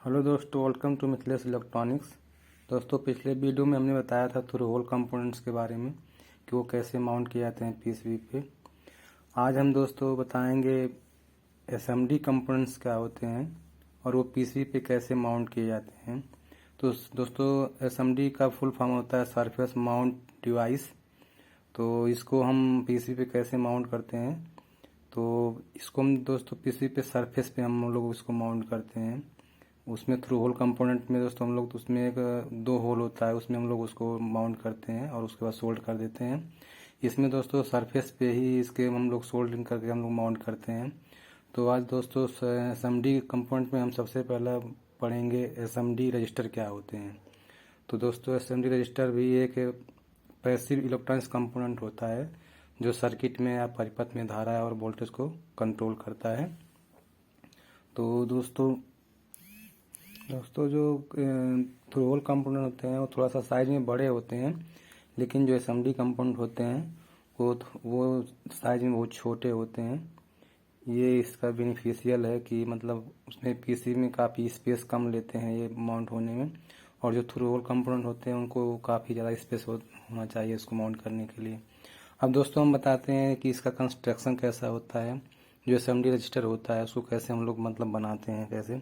Hello दोस्तों, welcome to Mithilesh electronics. दोस्तों, पिछले वीडियो में हमने बताया था थ्रू होल कंपोनेंट्स के बारे में कि वो कैसे माउंट किए जाते हैं पीसीबी पे। आज हम दोस्तों बताएंगे एसएमडी कंपोनेंट्स क्या होते हैं और वो पीसीबी पे कैसे माउंट किए जाते हैं। तो दोस्तों, एसएमडी का फुल फॉर्म होता है सरफेस माउंट डिवाइस। तो इसको हम पीसीबी पे कैसे माउंट करते हैं, तो इसको हम दोस्तों पीसीबी पे सरफेस पे हम लोग इसको माउंट करते हैं। उसमें थ्रू होल कंपोनेंट में दोस्तों हम लोग तो उसमें एक दो होल होता है, उसमें हम लोग उसको माउंट करते हैं और उसके बाद सोल्ड कर देते हैं। इसमें दोस्तों सरफेस पे ही इसके हम लोग सोल्डिंग करके हम लोग माउंट करते हैं। तो आज दोस्तों एसएमडी कंपोनेंट में हम सबसे पहला पढ़ेंगे एसएमडी रजिस्टर क्या होते हैं। तो दोस्तों, एसएमडी रजिस्टर भी एक पैसिव इलेक्ट्रॉनिक्स कंपोनेंट होता है जो सर्किट में या परिपथ में धारा और वोल्टेज को कंट्रोल करता है। तो दोस्तों जो थ्रू होल कंपोनेंट होते हैं वो थोड़ा सा साइज में बड़े होते हैं, लेकिन जो एसएमडी कंपोनेंट होते हैं वो साइज में बहुत छोटे होते हैं। ये इसका बेनिफिशियल है कि मतलब उसमें पीसी में काफ़ी स्पेस कम लेते हैं ये माउंट होने में, और जो थ्रू होल कंपोनेंट होते हैं उनको काफ़ी ज़्यादा स्पेस होना चाहिए इसको माउंट करने के लिए। अब दोस्तों हम बताते हैं कि इसका कंस्ट्रक्शन कैसा होता है, जो एसएमडी रजिस्टर होता है उसको कैसे हम लोग मतलब बनाते हैं कैसे।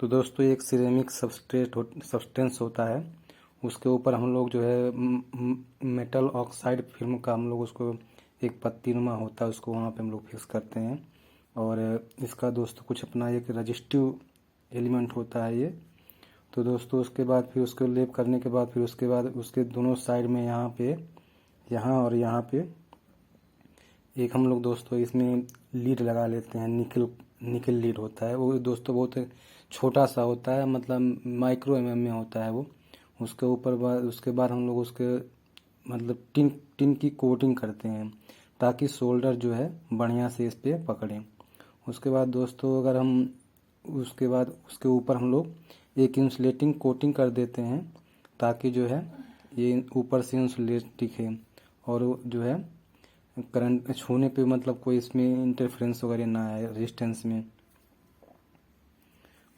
तो दोस्तों, एक सिरेमिक सब्सटेंस होता है, उसके ऊपर हम लोग जो है मेटल ऑक्साइड फिल्म का हम लोग उसको एक पत्तीनुमा होता है उसको वहाँ पे हम लोग फिक्स करते हैं। और इसका दोस्तों कुछ अपना एक रजिस्टिव एलिमेंट होता है ये। तो दोस्तों उसके बाद फिर उसको लेप करने के बाद फिर उसके बाद उसके दोनों साइड में यहाँ और यहाँ पे एक हम लोग दोस्तों इसमें लीड लगा लेते हैं। निकल लीड होता है वो दोस्तों, बहुत छोटा सा होता है, मतलब माइक्रो में होता है वो। उसके बाद हम लोग उसके मतलब टिन की कोटिंग करते हैं ताकि शोल्डर जो है बढ़िया से इस पे पकड़े। उसके बाद दोस्तों अगर हम उसके ऊपर हम लोग एक इंसुलेटिंग कोटिंग कर देते हैं ताकि जो है ये ऊपर से इंसुलेट दिखे और जो है करंट छूने पे मतलब कोई इसमें इंटरफेरेंस वगैरह ना आए रेजिस्टेंस में।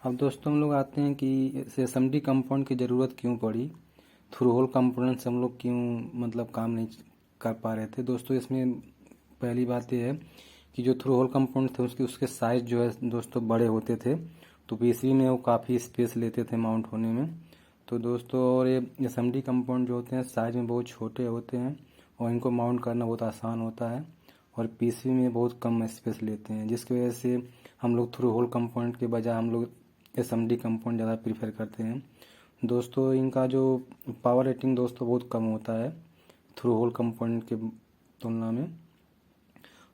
अब दोस्तों हम लोग आते हैं कि एसएमडी कंपाउंड की ज़रूरत क्यों पड़ी, थ्रू होल कंपोनेंट से हम लोग क्यों मतलब काम नहीं कर पा रहे थे। दोस्तों इसमें पहली बात यह है कि जो थ्रू होल कंपाउंड थे उसके साइज जो है दोस्तों बड़े होते थे, तो पीसीबी में वो काफ़ी स्पेस लेते थे माउंट होने में। तो दोस्तों और ये एसएमडी कंपाउंड जो होते हैं साइज में बहुत छोटे होते हैं और इनको माउंट करना बहुत आसान होता है और पीसीबी में बहुत कम स्पेस लेते हैं, जिसकी वजह से हम लोग थ्रू होल कंपोनेंट के बजाय हम लोग एसएमडी कंपाउंड ज़्यादा प्रीफर करते हैं। दोस्तों इनका जो पावर रेटिंग दोस्तों बहुत कम होता है थ्रू होल कंपोनेंट के तुलना में।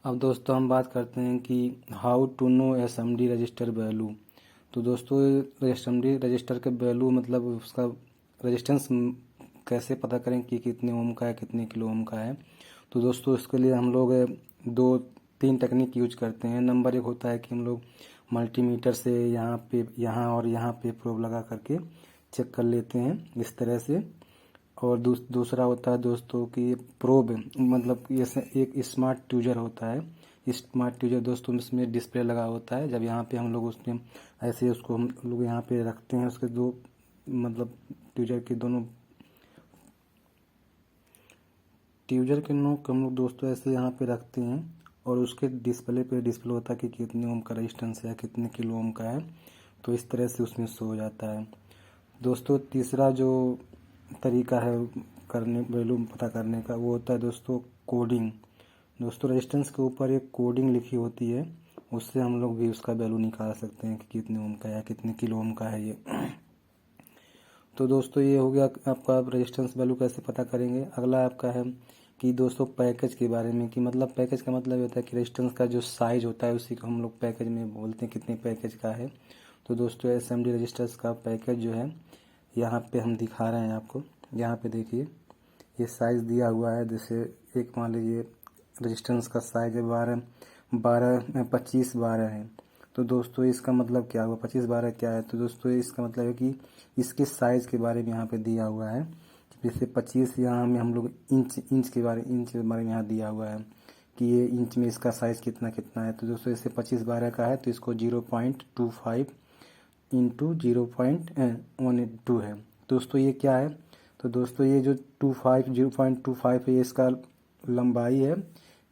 अब दोस्तों हम बात करते हैं कि how to know SMD register value. तो दोस्तों एसएमडी रजिस्टर के वैल्यू मतलब उसका रेजिस्टेंस कैसे पता करें कि कितने ओम का है कितने किलो ओम का है। तो दोस्तों इसके लिए हम लोग दो तीन टेक्निक यूज करते हैं। नंबर एक होता है कि हम लोग मल्टीमीटर से यहाँ और यहाँ पे प्रोब लगा करके चेक कर लेते हैं इस तरह से। और दूसरा होता है दोस्तों कि प्रोब मतलब जैसे एक स्मार्ट ट्यूजर होता है। स्मार्ट ट्यूजर दोस्तों इसमें डिस्प्ले लगा होता है, जब यहाँ पे हम लोग उसमें ऐसे उसको हम लोग यहाँ पे रखते हैं, उसके दो मतलब ट्यूजर के नोक हम लोग दोस्तों ऐसे यहाँ पे रखते हैं और उसके डिस्प्ले होता है कि कितने ओम का रेजिस्टेंस है कितने किलो ओम का है। तो इस तरह से उसमें शो हो जाता है। दोस्तों तीसरा जो तरीका है वैल्यू पता करने का वो होता है दोस्तों कोडिंग। दोस्तों रेजिस्टेंस के ऊपर एक कोडिंग लिखी होती है, उससे हम लोग भी उसका वैल्यू निकाल सकते हैं कि कितने ओम का है कितने किलो ओम का है ये। तो दोस्तों ये हो गया आपका रेजिस्टेंस वैल्यू कैसे पता करेंगे। अगला आपका है कि दोस्तों पैकेज के बारे में, कि मतलब पैकेज का मतलब होता है कि रेजिस्टेंस का जो साइज होता है उसी को हम लोग पैकेज में बोलते हैं कितने पैकेज का है। तो दोस्तों एसएमडी रजिस्टर्स का पैकेज जो है यहाँ पे हम दिखा रहे हैं आपको। यहाँ पे देखिए ये साइज दिया हुआ है, जैसे एक मान लीजिए रेजिस्टेंस का साइज है 25/12 है। तो दोस्तों इसका मतलब क्या हुआ 25/12 क्या है। तो दोस्तों इसका मतलब है कि इसके साइज के बारे में यहाँ पे दिया हुआ है। जैसे 25 यहाँ में हम लोग इंच के बारे में यहाँ दिया हुआ है कि ये इंच में इसका साइज कितना कितना है। तो दोस्तों इससे 25/12 का है तो इसको 0.25 इंटू 0.182 है। दोस्तों ये क्या है? तो दोस्तों ये जो 0.25 है, ये इसका लंबाई है।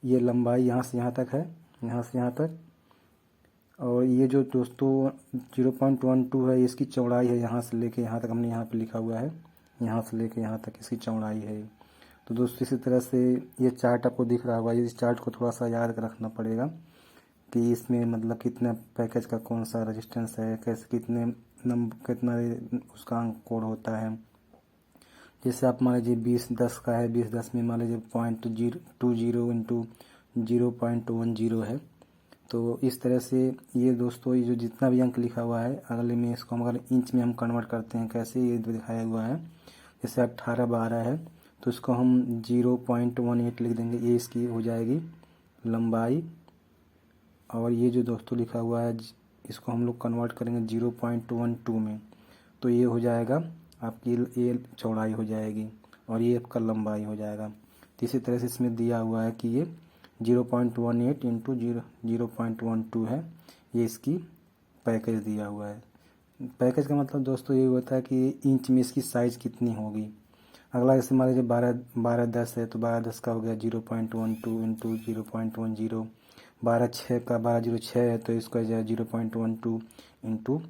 ये लंबाई यहाँ से यहाँ तक है, यहाँ से यहाँ तक। और ये जो दोस्तों 0.12 है, इसकी चौड़ाई है, यहाँ से लेके यहाँ तक हमने यहाँ पे लिखा हुआ है, यहाँ से लेके यहाँ तक इसकी चौड़ाई है। तो दोस्तों इसी तरह से ये चार्ट आपको दिख रहा होगा, इस चार्ट को थोड़ा सा याद रखना पड़ेगा कि इसमें मतलब कितना पैकेज का कौन सा रेजिस्टेंस है, कैसे कितना उसका अंक कोड होता है। जैसे आप मान लीजिए 2010 का है, 2010 में मान लीजिए 0.20 इंटू 0.10 है। तो इस तरह से ये दोस्तों, ये जो जितना भी अंक लिखा हुआ है, अगले में इसको हम अगर इंच में हम कन्वर्ट करते हैं, कैसे ये दिखाया हुआ है। जैसे 1812 है तो इसको हम 0.18 लिख देंगे, ये इसकी हो जाएगी लंबाई। और ये जो दोस्तों लिखा हुआ है, इसको हम लोग कन्वर्ट करेंगे 0.12 में, तो ये हो जाएगा आपकी, ये चौड़ाई हो जाएगी और ये आपका लंबाई हो जाएगा। तो इसी तरह से इसमें दिया हुआ है कि ये 0.18 इंटू 0.12 है, ये इसकी पैकेज दिया हुआ है। पैकेज का मतलब दोस्तों ये होता है कि इंच में इसकी साइज़ कितनी होगी। अगला जैसे मान लीजिए 1210 है तो 1210 का हो गया 0.12 इंटू 0.10। 1206 का 1206 है तो इसका हो जाए 0.12 इंटू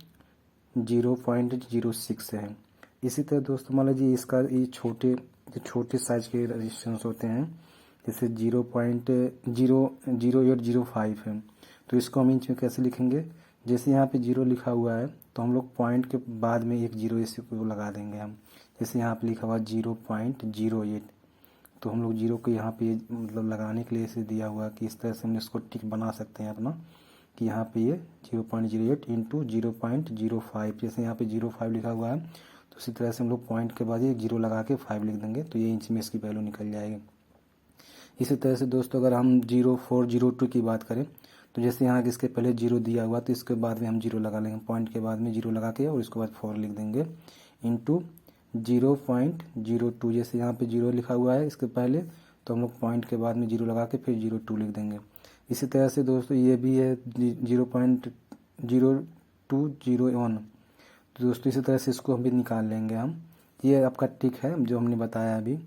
0.06 है। इसी तरह दोस्तों मान लीजिए इसका ये छोटे साइज के रेजिस्टेंस होते हैं, जैसे 0.0805 है, तो इसको हम इंच में कैसे लिखेंगे। जैसे यहाँ पे 0 लिखा हुआ है तो हम लोग पॉइंट के बाद में एक 0 इसी को लगा देंगे हम। जैसे यहाँ पे लिखा हुआ 0.08, तो हम लोग 0 को यहाँ पे मतलब लगाने के लिए इसे दिया हुआ कि इस तरह से हम इसको टिक बना सकते हैं अपना, कि यहाँ पे ये 0.08 इंटू 0.05। जैसे यहाँ पे 0.5 लिखा हुआ है तो इसी तरह से हम लोग पॉइंट के बाद ये 0 लगा के 5 लिख देंगे, तो ये इंच में इसकी वैल्यू निकल जाएगी। इसी तरह से दोस्तों अगर हम 0402 की बात करें तो जैसे यहाँ इसके पहले 0 दिया हुआ तो इसके बाद में हम 0 लगा लेंगे, पॉइंट के बाद में 0 लगा के और इसके बाद 4 लिख देंगे इंटू 0.02। जैसे यहाँ पे 0 लिखा हुआ है इसके पहले, तो हम लोग पॉइंट के बाद में 0 लगा के फिर 02 लिख देंगे। इसी तरह से दोस्तों ये भी है 0.0201, तो दोस्तों इसी तरह से इसको हम भी निकाल लेंगे हम। ये आपका टिक है जो हमने बताया अभी,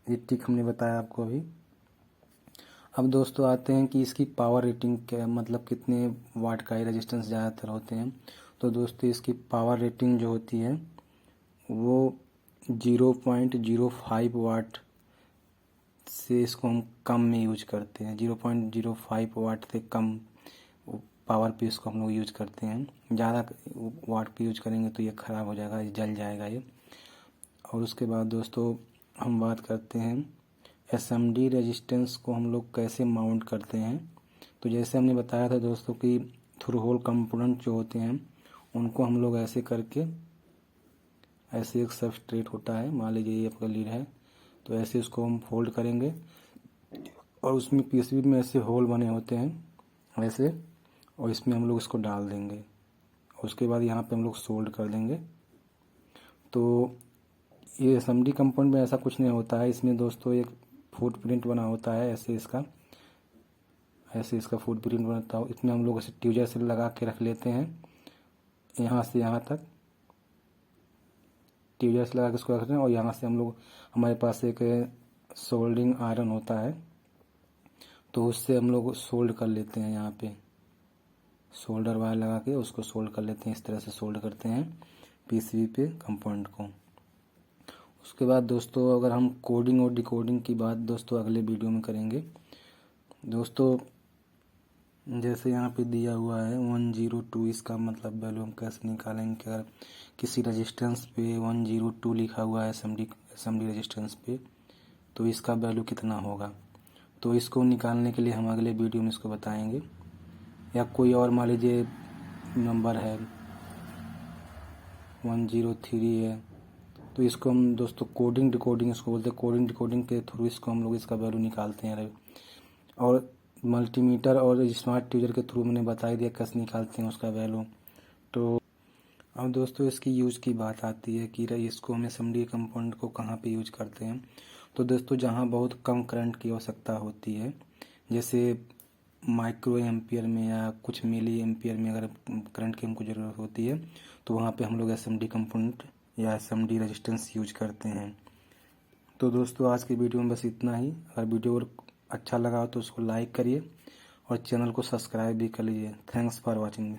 ये टिक हमने बताया आपको अभी। अब दोस्तों आते हैं कि इसकी पावर रेटिंग क्या, मतलब कितने वाट का ये रेजिस्टेंस ज़्यादातर होते हैं। तो दोस्तों इसकी पावर रेटिंग जो होती है वो 0.05 वाट से इसको हम कम में यूज करते हैं। 0.05 वाट से कम पावर पे इसको हम लोग यूज करते हैं। ज़्यादा वाट पे यूज करेंगे तो ये ख़राब हो जाएगा, ये जल जाएगा ये। और उसके बाद दोस्तों हम बात करते हैं एसएमडी रेजिस्टेंस को हम लोग कैसे माउंट करते हैं। तो जैसे हमने बताया था दोस्तों कि थ्रू होल कंपोनेंट जो होते हैं उनको हम लोग ऐसे करके, ऐसे एक सबस्ट्रेट होता है, मान लीजिए ये आपका लीड है, तो ऐसे इसको हम फोल्ड करेंगे और उसमें पीसीबी में ऐसे होल बने होते हैं ऐसे, और इसमें हम लोग इसको डाल देंगे। उसके बाद यहाँ पे हम लोग सोल्ड कर देंगे। तो ये एसएमडी कंपाउंड में ऐसा कुछ नहीं होता है, इसमें दोस्तों एक फुटप्रिंट बना होता है, ऐसे इसका फुटप्रिंट बनता है। इसमें हम लोग ऐसे ट्यूजर से लगा के रख लेते हैं, यहाँ से यहाँ तक ट्यूजर से लगा के इसको रखते हैं। और यहाँ से हम लोग, हमारे पास एक सोल्डिंग आयरन होता है तो उससे हम लोग सोल्ड कर लेते हैं, यहाँ पे सोल्डर वायर लगा के उसको सोल्ड कर लेते हैं। इस तरह से सोल्ड करते हैं पीसीबी पे कंपाउंड को। उसके बाद दोस्तों अगर हम कोडिंग और डिकोडिंग की बात दोस्तों अगले वीडियो में करेंगे। दोस्तों जैसे यहाँ पे दिया हुआ है 102, इसका मतलब वैल्यू हम कैसे निकालेंगे। अगर किसी रेजिस्टेंस पे 102 लिखा हुआ है एसएमडी रेजिस्टेंस पे, तो इसका वैल्यू कितना होगा, तो इसको निकालने के लिए हम अगले वीडियो में इसको बताएंगे। या कोई और मान लीजिए नंबर है 103 है, तो इसको हम दोस्तों कोडिंग डिकोडिंग इसको बोलते हैं। कोडिंग डिकोडिंग के थ्रू इसको हम लोग इसका वैल्यू निकालते हैं। और मल्टीमीटर और स्मार्ट ट्यूजर के थ्रू मैंने बता ही दिया कैसे निकालते हैं उसका वैल्यू। तो अब दोस्तों इसकी यूज़ की बात आती है कि इसको हम एसएमडी कंपाउंड को कहाँ पे यूज करते हैं। तो दोस्तों जहाँ बहुत कम करंट की आवश्यकता होती है, जैसे माइक्रो एम्पियर में या कुछ मिली एम्पियर में अगर करंट की हमको ज़रूरत होती है तो वहाँ पे हम लोग SMD कंपोनेंट या SMD रेजिस्टेंस यूज करते हैं। तो दोस्तों आज की वीडियो में बस इतना ही। अगर वीडियो अच्छा लगा हो तो उसको लाइक करिए और चैनल को सब्सक्राइब भी कर लीजिए। Thanks for watching.